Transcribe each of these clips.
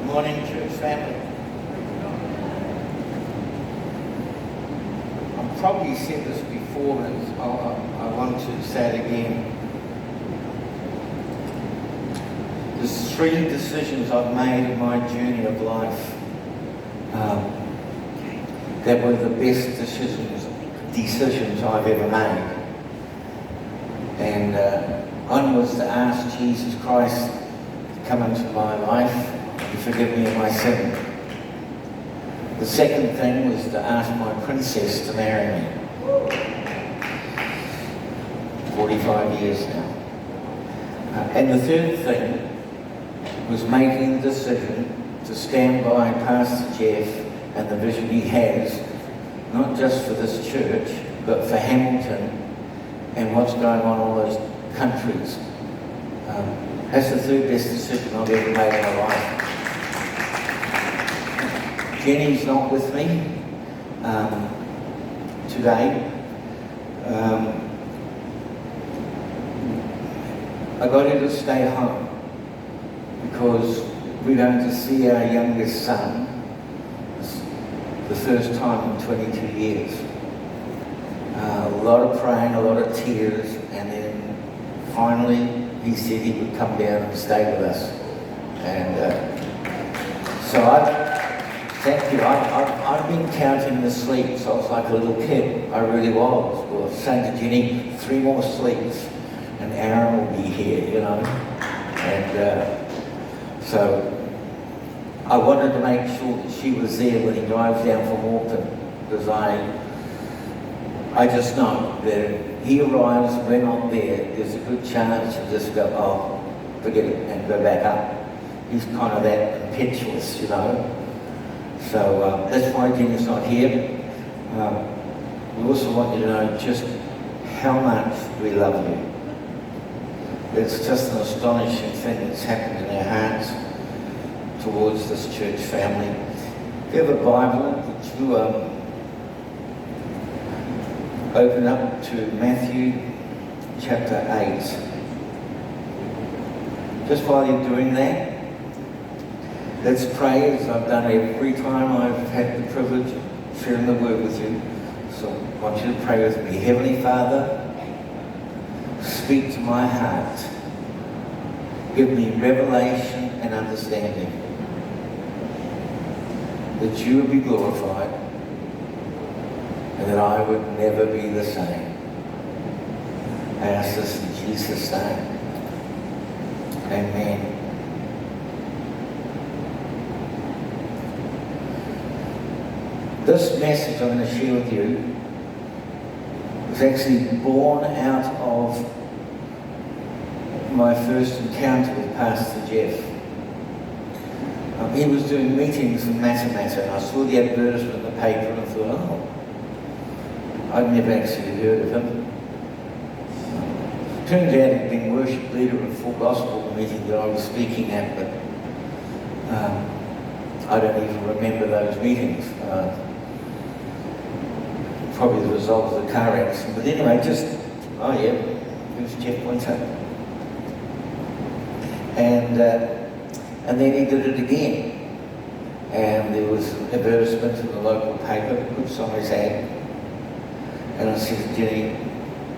Good morning, church family. I've probably said this before, but I want to say it again. There's 3 decisions I've made in my journey of life that were the best decisions I've ever made. And one was to ask Jesus Christ to come into my life and forgive me of my sin. The second thing was to ask my princess to marry me. 45 years now. And the third thing was making the decision to stand by Pastor Jeff and the vision he has, not just for this church, but for Hamilton and what's going on in all those countries. That's the third best decision I've ever made in my life. Jenny's not with me today. I got her to stay home because we're going to see our youngest son the first time in 22 years. A lot of praying, a lot of tears, and then finally he said he would come down and stay with us. And thank you. I've been counting the sleeps. I was like a little kid. I really was. Well, I was saying to Jenny, 3 more sleeps and Aaron will be here, you know. And so I wanted to make sure that she was there when he drives down from Auckland, because I just know that if he arrives, we're not there, there's a good chance he'll just go, oh, forget it, and go back up. He's kind of that impetuous, you know. So that's why Jenny's not here. We also want you to know just how much we love you. It's just an astonishing thing that's happened in our hearts towards this church family. If you have a Bible, would you open up to Matthew chapter 8. Just while you're doing that, let's pray as I've done every time I've had the privilege of sharing the word with you. So I want you to pray with me. Heavenly Father, speak to my heart. Give me revelation and understanding, that you would be glorified and that I would never be the same. I ask this in Jesus' name. Amen. This message I'm going to share with you was actually born out of my first encounter with Pastor Jeff. He was doing meetings in Matamata, and I saw the advertisement in the paper and I thought, oh, I'd never actually heard of him. Turns out he'd been worship leader at Full Gospel meeting that I was speaking at, but I don't even remember those meetings. Probably the result of the car accident. But anyway, oh yeah, here's Jeff Winter. And then he did it again. And there was an advertisement in the local paper, put somebody's ad. And I said to Jenny,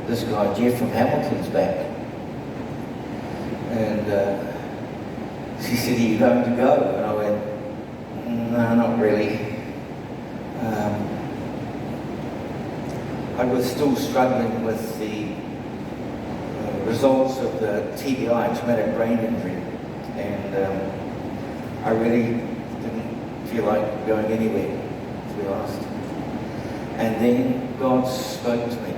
this guy Jeff from Hamilton's back. And she said, are you going to go? And I went, no, not really. I was still struggling with the results of the TBI, traumatic brain injury, and I really didn't feel like going anywhere, to be honest. And then God spoke to me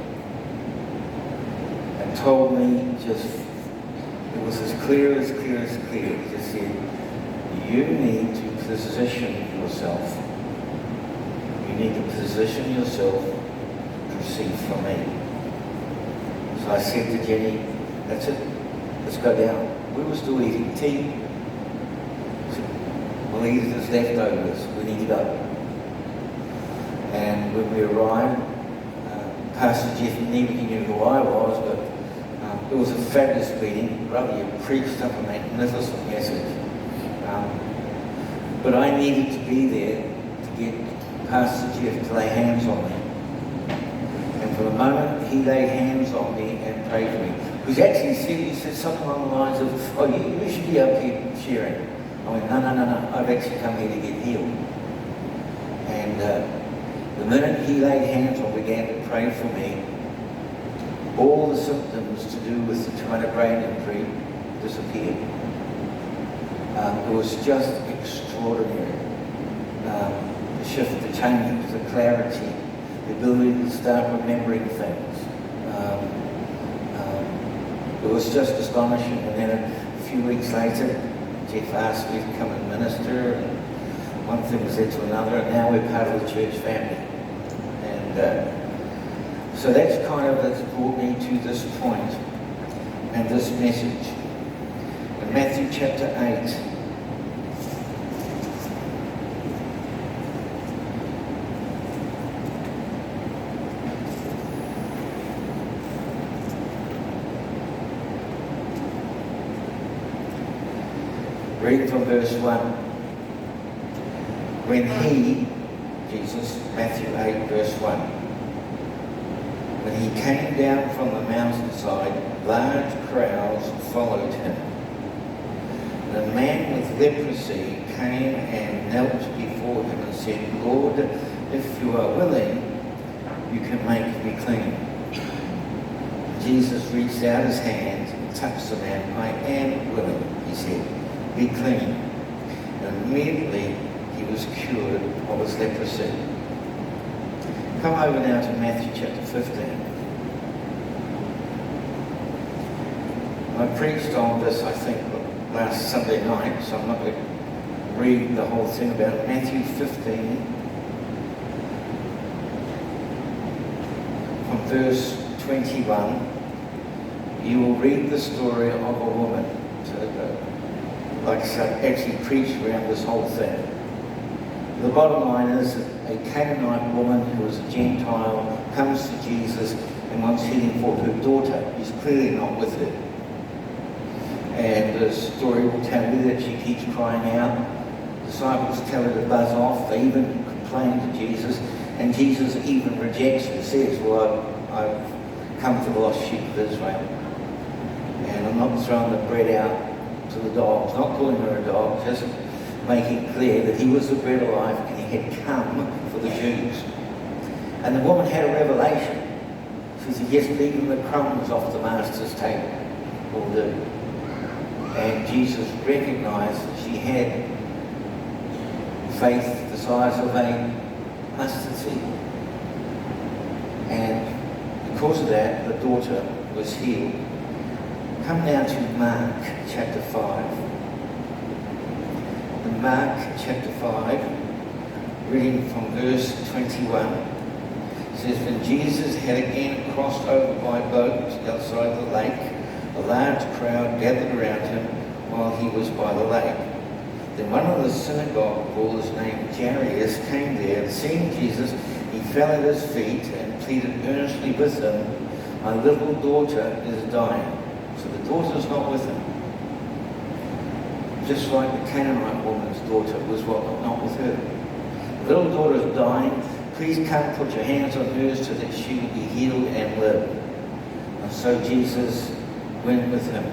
and told me it was as clear as clear as clear. He just said, you need to position yourself. You need to position yourself to receive from me. So I said to Jenny, that's it, let's go down. We were still eating tea. We'll eat his leftovers, we need to go. And when we arrived, Pastor Jeff knew who I was, but it was a fabulous meeting. Brother, you preached up a magnificent message. But I needed to be there to get Pastor Jeff to lay hands on me. And for the moment he laid hands on me and prayed for me. He said something along the lines of, oh, you should be up here sharing. I went, no, I've actually come here to get healed. And the minute he laid hands on me, began to pray for me, all the symptoms to do with the traumatic brain injury disappeared. It was just extraordinary. The shift, the change, the clarity, the ability to start remembering things. It was just astonishing. And then a few weeks later, Jeff asked me to come and minister, and one thing was led to another, and now we're part of the church family. And so that's brought me to this point and this message. In Matthew chapter 8, read from verse 1. When he, Jesus, Matthew 8, verse 1, when he came down from the mountainside, large crowds followed him. And a man with leprosy came and knelt before him and said, Lord, if you are willing, you can make me clean. Jesus reached out his hand and touched the man. I am willing, he said. Be clean. And immediately he was cured of his leprosy. Come over now to Matthew chapter 15. I preached on this, I think, last Sunday night, so I'm not going to read the whole thing about it. Matthew 15, from verse 21, you will read the story of a woman. Like I said, actually preached around this whole thing. The bottom line is that a Canaanite woman who is a Gentile comes to Jesus and wants healing for her daughter. He's clearly not with her. And the story will tell you that she keeps crying out. Disciples tell her to buzz off. They even complain to Jesus. And Jesus even rejects her. Says, well, I've come for the lost sheep of Israel. And I'm not throwing the bread out to the dogs, not calling her a dog, just making clear that he was the bread of life and he had come for the Jews. And the woman had a revelation. She said, yes, but even the crumbs off the master's table will do. And Jesus recognized that she had faith the size of a mustard seed. And because of that, the daughter was healed. Come now to Mark chapter 5. In Mark chapter 5, reading from verse 21, it says, when Jesus had again crossed over by boat outside the lake, a large crowd gathered around him while he was by the lake. Then one of the synagogue rulers named Jairus came there, and seeing Jesus, he fell at his feet and pleaded earnestly with him, my little daughter is dying. So the daughter's not with him. Just like the Canaanite woman's daughter was not with her. The little daughter is dying. Please come put your hands on hers so that she will be healed and live. And so Jesus went with him.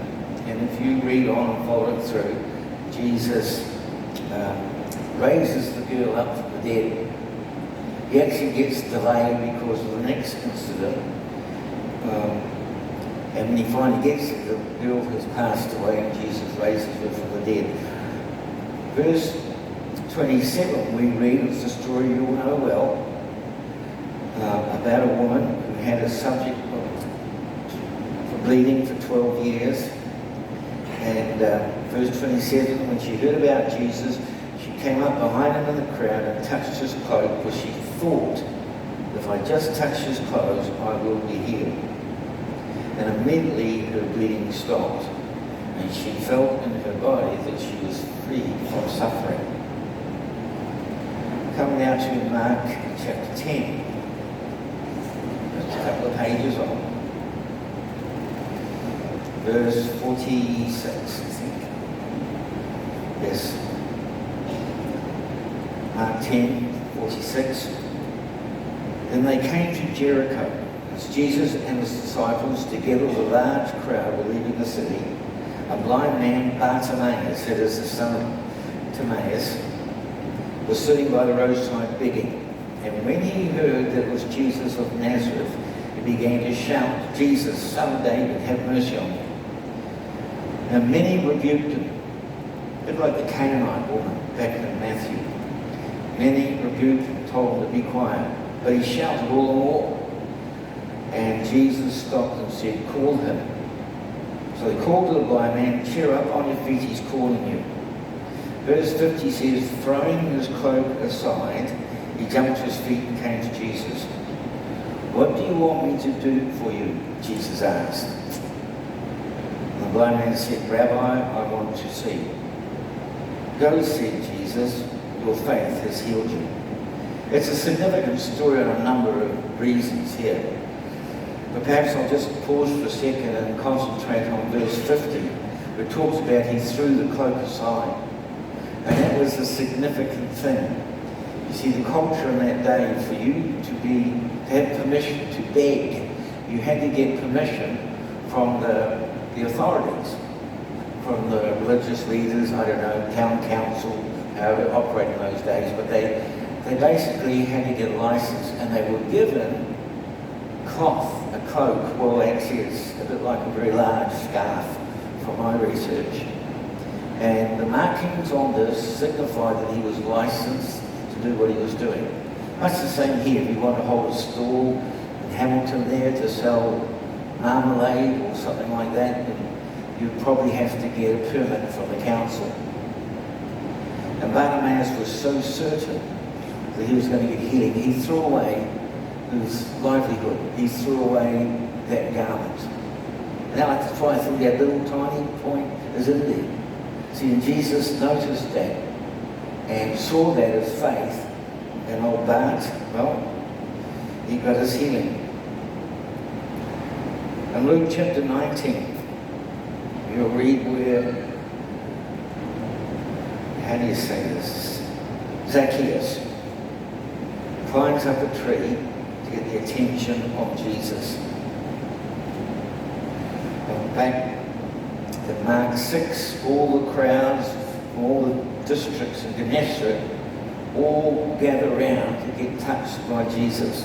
And if you read on and follow it through, Jesus raises the girl up from the dead. He actually gets delayed because of the next incident. And when he finally gets it, the girl has passed away and Jesus raises her from the dead. Verse 27, we read, it's a story you all know well, about a woman who had a subject for bleeding for 12 years. And verse 27, when she heard about Jesus, she came up behind him in the crowd and touched his cloak, because she thought, if I just touch his clothes, I will be healed. And immediately her bleeding stopped, and she felt in her body that she was free from suffering. Come now to Mark chapter 10. Just a couple of pages on. Verse 46, I think. Yes. Mark 10:46. Then they came to Jericho. As Jesus and his disciples, together with a large crowd, were leaving the city, a blind man, Bartimaeus, that is the son of Timaeus, was sitting by the roadside begging. And when he heard that it was Jesus of Nazareth, he began to shout, "Jesus, son of David, have mercy on me." And many rebuked him, a bit like the Canaanite woman back in Matthew. Many rebuked him, told him to be quiet, but he shouted all the more. And Jesus stopped and said, "Call him." So he called to the blind man, "Cheer up, on your feet, he's calling you." Verse 50 says, throwing his cloak aside, he jumped to his feet and came to Jesus. "What do you want me to do for you?" Jesus asked. And the blind man said, "Rabbi, I want to see." "Go," said Jesus, "your faith has healed you." It's a significant story on a number of reasons here. But perhaps I'll just pause for a second and concentrate on verse 50, where it talks about he threw the cloak aside. And that was a significant thing. You see, the culture in that day, for you to have permission to beg, you had to get permission from the authorities, from the religious leaders, I don't know, town council, however it operated in those days, but they basically had to get a license, and they were given cloth, a cloak. Well, actually it's a bit like a very large scarf from my research. And the markings on this signified that he was licensed to do what he was doing. Much the same here. If you want to hold a stall in Hamilton there to sell marmalade or something like that, then you'd probably have to get a permit from the council. And Bartimaeus was so certain that he was going to get healing, he threw away his livelihood. He threw away that garment. Now that's why I think that little tiny point is in there. See, and Jesus noticed that and saw that as faith. And old Bart, well, he got his healing. In Luke chapter 19, you'll read where, how do you say this? Zacchaeus climbs up a tree to get the attention of Jesus. And back in Mark 6, all the crowds from all the districts in Gennesaret all gather around to get touched by Jesus.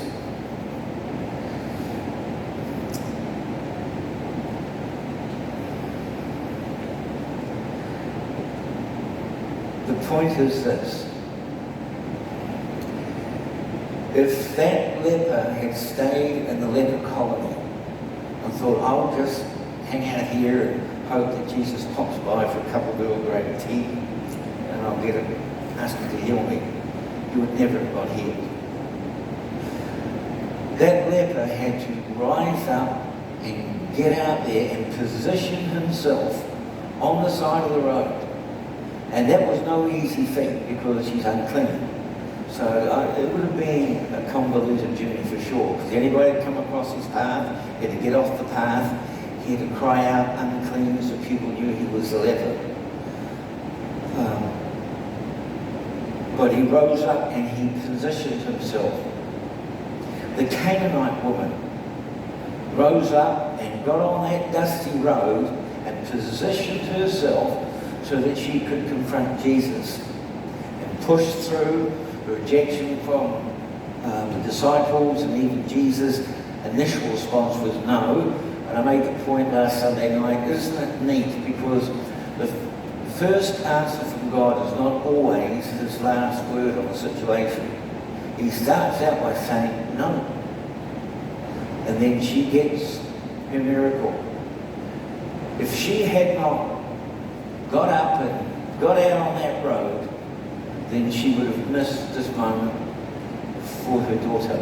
The point is this: if that leper had stayed in the leper colony and thought, "I'll just hang out here and hope that Jesus pops by for a cup of Earl Grey tea and I'll get him, ask him to heal me," he would never have got healed. That leper had to rise up and get out there and position himself on the side of the road. And that was no easy feat because he's unclean. So it would have been a convoluted journey for sure. Because anybody that come across his path had to get off the path. He had to cry out unclean so people knew he was a leper. But he rose up and he positioned himself. The Canaanite woman rose up and got on that dusty road and positioned herself so that she could confront Jesus and push through the rejection from the disciples, and even Jesus' initial response was no. And I made the point last Sunday night, isn't it neat? Because the first answer from God is not always his last word on the situation. He starts out by saying no. And then she gets her miracle. If she had not got up and got out on that road, then she would have missed this moment for her daughter.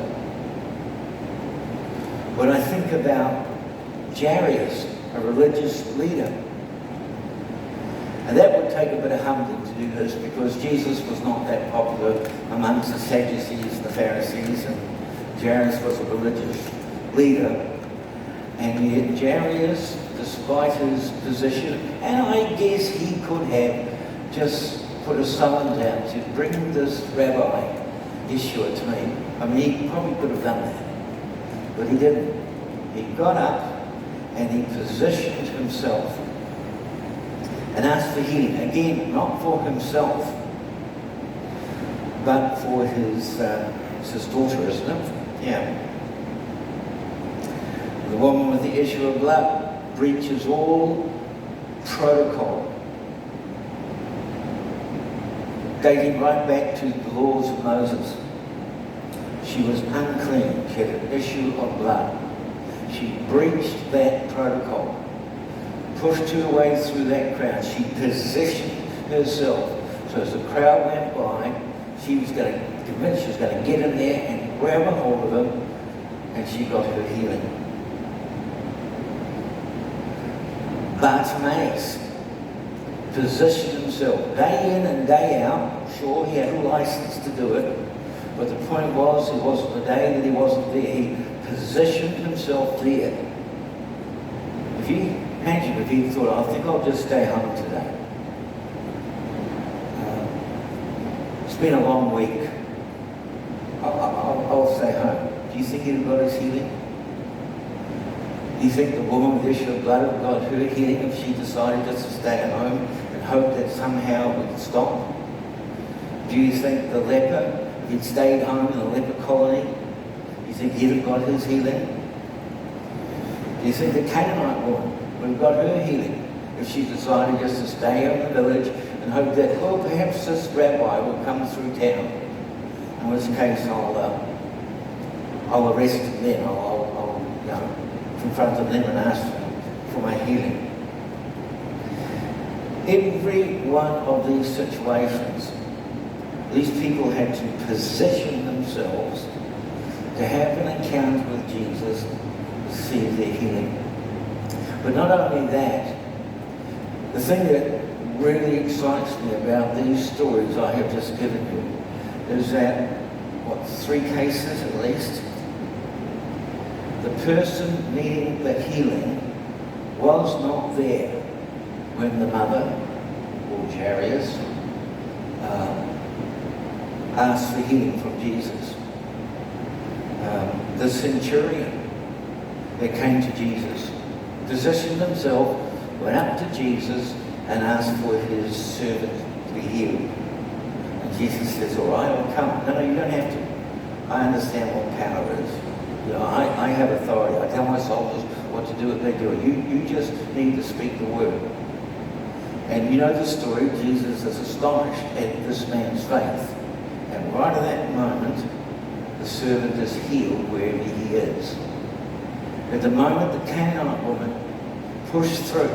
When I think about Jairus, a religious leader, and that would take a bit of humbling to do this because Jesus was not that popular amongst the Sadducees and the Pharisees, and Jairus was a religious leader. And yet Jairus, despite his position, and I guess he could have just put a summons out to bring this Rabbi Yeshua to me. I mean, he probably could have done that, but he didn't. He got up and he positioned himself and asked for healing. Again, not for himself, but for his daughter, isn't it? Yeah. The woman with the issue of blood breaches all protocol, dating right back to the laws of Moses. She was unclean. She had an issue of blood. She breached that protocol, pushed her way through that crowd. She positioned herself so as the crowd went by, she was going to convince she was going to get in there and grab a hold of him, and she got her healing. Bartimaeus positioned himself day in and day out. Sure, he had a license to do it, but the point was, it wasn't the day that he wasn't there. He positioned himself there. If you imagine if he thought, I think I'll just stay home today. It's been a long week. I'll stay home. Do you think he'd have got his healing? Do you think the woman with the issue of blood would have got her healing if she decided just to stay at home and hope that somehow it would stop? Do you think the leper, if he'd stayed home in the leper colony, do you think he'd have got his healing? Do you think the Canaanite woman would have got her healing if she decided just to stay in the village and hope that, well, perhaps this rabbi will come through town, in which case I'll arrest him then, I'll confront them then and ask for my healing. Every one of these situations, these people had to position themselves to have an encounter with Jesus, receive their healing. But not only that, the thing that really excites me about these stories I have just given you is that, 3 cases at least, the person needing the healing was not there when the mother, or Jairus, asked for healing from Jesus. The centurion that came to Jesus positioned himself, went up to Jesus and asked for his servant to be healed. And Jesus says, all right, I'll come. No, you don't have to. I understand what power is. I have authority. I tell my soldiers what to do, what they do. You just need to speak the word. And you know the story. Jesus is astonished at this man's faith. And right at that moment, the servant is healed wherever he is. At the moment the Canaanite woman pushed through,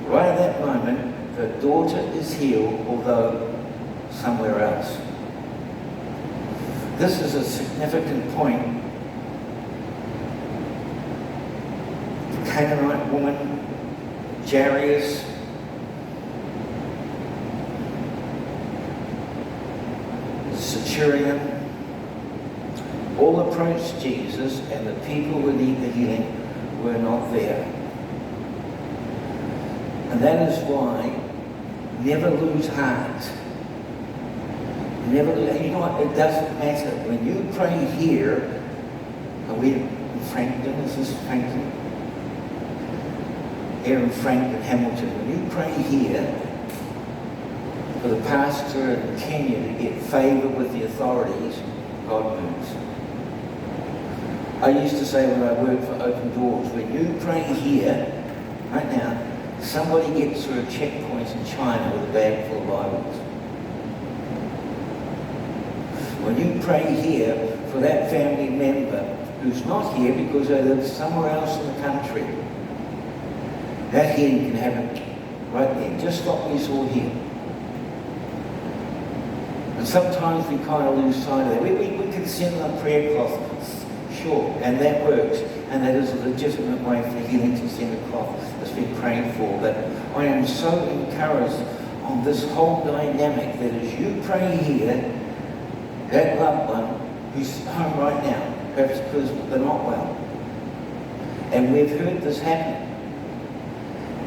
right at that moment, the daughter is healed, although somewhere else. This is a significant point. The Canaanite woman, Jairus, the centurion, all approached Jesus, and the people who need the healing were not there. And that is why never lose heart. Never lose. You know what? It doesn't matter. When you pray here, are we in Frankton? Is this Frankton? Here in Frankton, Hamilton. When you pray here for the pastor in Kenya to get favour with the authorities, God moves. I used to say when I worked for Open Doors, when you pray here, right now, somebody gets through a checkpoint in China with a bag full of Bibles. When you pray here for that family member who's not here because they live somewhere else in the country, that healing can happen right there, just like we saw here. And sometimes we kind of lose sight of that. We can send a prayer cloth, sure, and that works. And that is a legitimate way for healing to send a cloth that's been prayed for. But I am so encouraged on this whole dynamic that as you pray here, that loved one who's home right now, perhaps because they're not well. And we've heard this happen.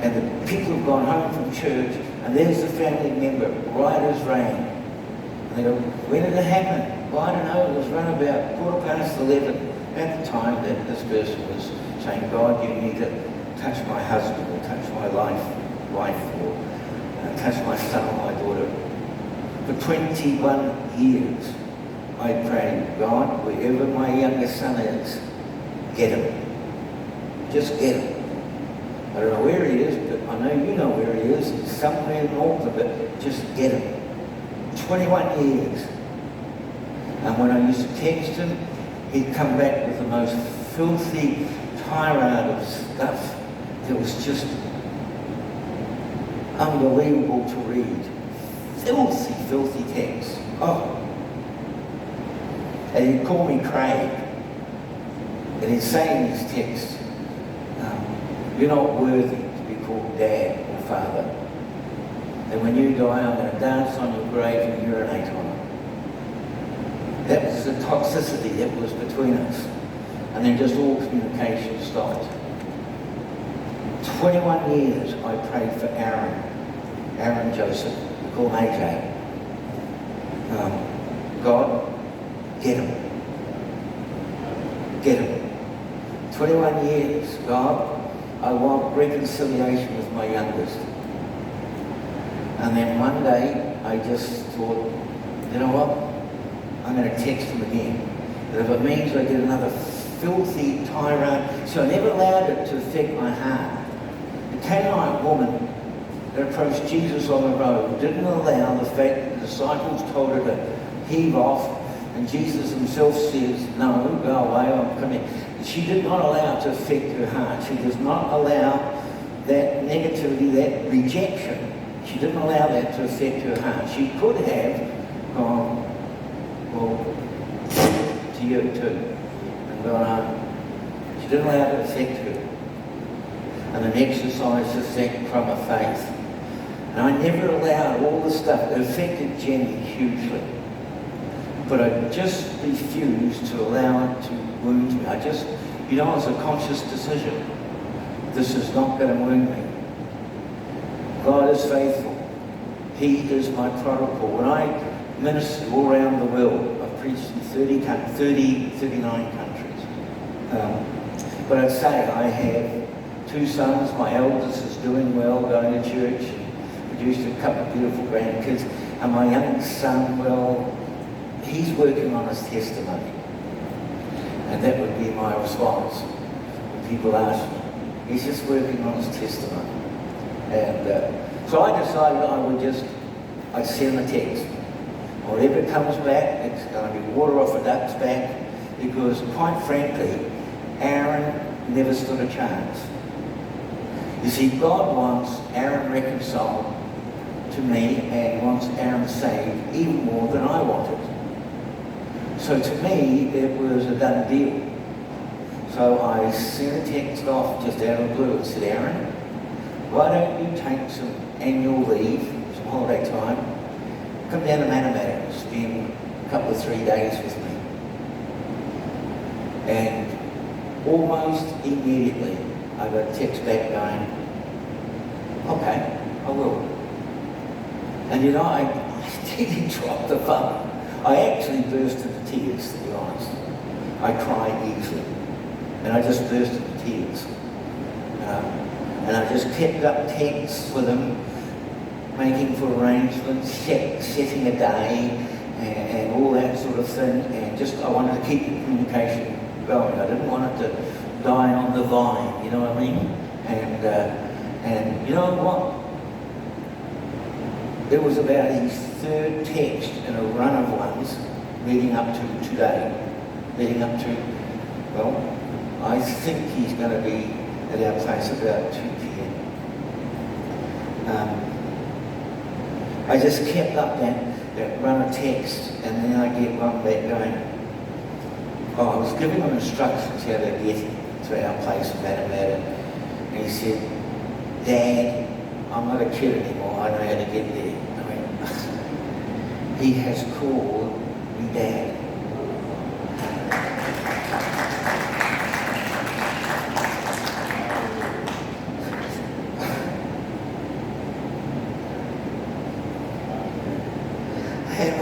And the people have gone home from church, and there's the family member, right as rain. And they go, when did it happen? Well, I don't know, it was run about 11:15 at the time that this person was saying, God, you need to touch my husband, or touch my wife, or touch my son or my daughter. For 21 years, I prayed, God, wherever my youngest son is, get him. Just get him. I don't know where he is, but I know you know where he is. He's somewhere north of it. Just get him. 21 years. And when I used to text him, he'd come back with the most filthy tirade of stuff that was just unbelievable to read. Filthy, filthy text. Oh. And he'd call me Craig. And he'd say in his text, you're not worthy to be called Dad or Father. And when you die, I'm going to dance on your grave and urinate on it. That was the toxicity that was between us. And then just all communication stopped. 21 years I prayed for Aaron Joseph, we call him AJ. God, get him. Get him. 21 years, God, I want reconciliation with my youngest. And then one day, I just thought, you know what? I'm going to text him again. And if it means I get another filthy tirade, so I never allowed it to affect my heart. The Canaanite woman that approached Jesus on the road didn't allow the fact that the disciples told her to heave off, and Jesus himself says, no, go away, I'm coming. She did not allow it to affect her heart. She does not allow that negativity, that rejection. She didn't allow that to affect her heart. She could have gone, well, to you too, and gone home. She didn't allow it to affect her. And an exercise effect from her faith. And I never allowed all the stuff. It affected Jenny hugely. But I just refused to allow it to wound me. It was a conscious decision. This is not going to wound me. God is faithful. He is my protocol. When I minister all around the world, I've preached in 39 countries. But I'd say I have 2 sons. My eldest is doing well, going to church, produced a couple of beautiful grandkids. And my youngest son, well, he's working on his testimony. And that would be my response when people ask me. He's just working on his testimony. And so I decided I'd send him a text. Whatever comes back, it's going to be water off a duck's back, because quite frankly, Aaron never stood a chance. You see, God wants Aaron reconciled to me and wants Aaron saved even more than I wanted. So to me, it was a done deal. So I sent a text off just out of the blue and said, Aaron, why don't you take some annual leave, some holiday time, come down to Manamatta and spend a couple of 3 days with me. And almost immediately, I got a text back going, okay, I will. And you know, I didn't drop the phone. I actually burst into tears, to be honest. I cried easily. And I just burst into tears. And I just kept up texts with him, making for arrangements, setting a day, and all that sort of thing. And just, I wanted to keep the communication going. I didn't want it to die on the vine, you know what I mean? And you know what? It was about his 3rd text in a run of ones leading up to today. Leading up to, well, I think he's going to be at our place about 2 p.m. I just kept up that run of text, and then I get one back going, I was giving him instructions how to get to our place in Manamatta, and he said, Dad, I'm not a kid anymore, I know how to get there. I mean, he has called me Dad.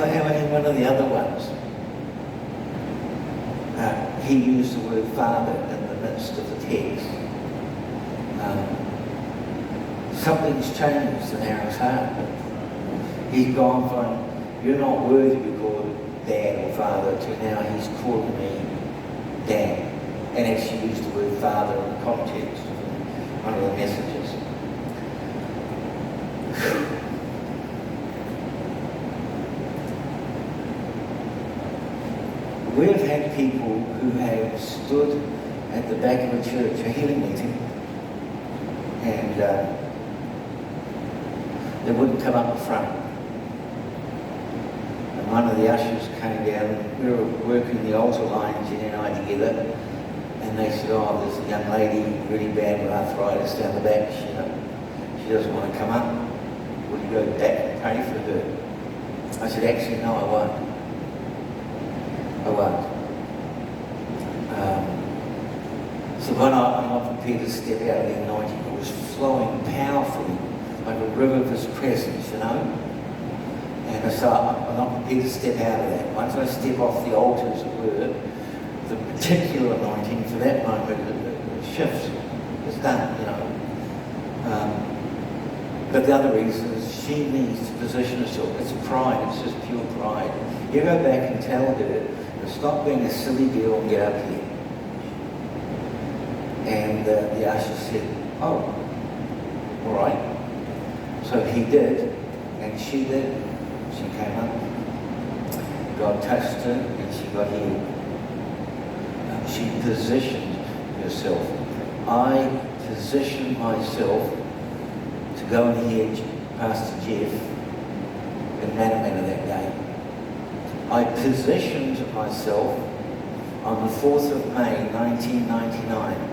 in one of the other ones, he used the word Father in the midst of the text. Something's changed in Aaron's heart. He's gone from, you're not worthy to be called Dad or Father, to now he's calling me Dad. And actually used the word Father in the context of one of the messages. We've had people who have stood at the back of a church, a healing meeting, and they wouldn't come up the front. And one of the ushers came down, and we were working the altar line, Jenny and I together, and they said, oh, there's a young lady really bad with arthritis down the back, she doesn't want to come up. Will you go back and pray for her? I said, actually, no, I won't. So when I'm not prepared to step out of the anointing, it was flowing powerfully, like a river of His presence, you know? And so I'm not prepared to step out of that. Once I step off the altar, as it were, the particular anointing for that moment, it shifts. It's done, you know? But the other reason is she needs to position herself. It's pride, it's just pure pride. You go back and tell her to stop being a silly girl and get up here. And the usher said, oh, all right. So he did, and she did. She came up, God touched her, and she got healed. She positioned herself. I positioned myself to go and hear Pastor Jeff in Manamana that day. I positioned myself on the 4th of May, 1999,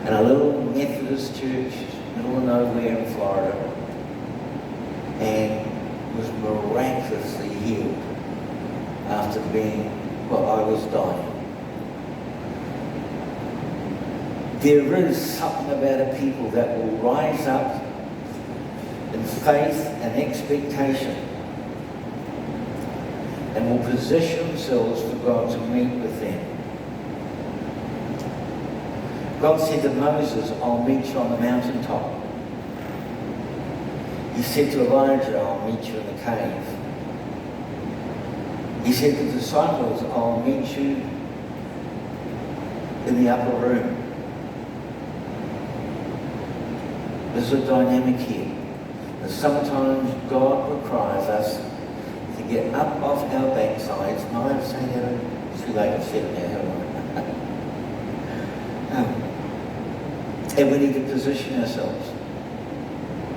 in a little Methodist church, middle of nowhere in Florida, and was miraculously healed after being, well, I was dying. There is something about a people that will rise up in faith and expectation and will position themselves for God to meet with them. God said to Moses, I'll meet you on the mountaintop. He said to Elijah, I'll meet you in the cave. He said to the disciples, I'll meet you in the upper room. There's a dynamic here. And sometimes God requires us to get up off our backsides. No, I'm saying that it's too late, I've said it now, haven't I? And we need to position ourselves.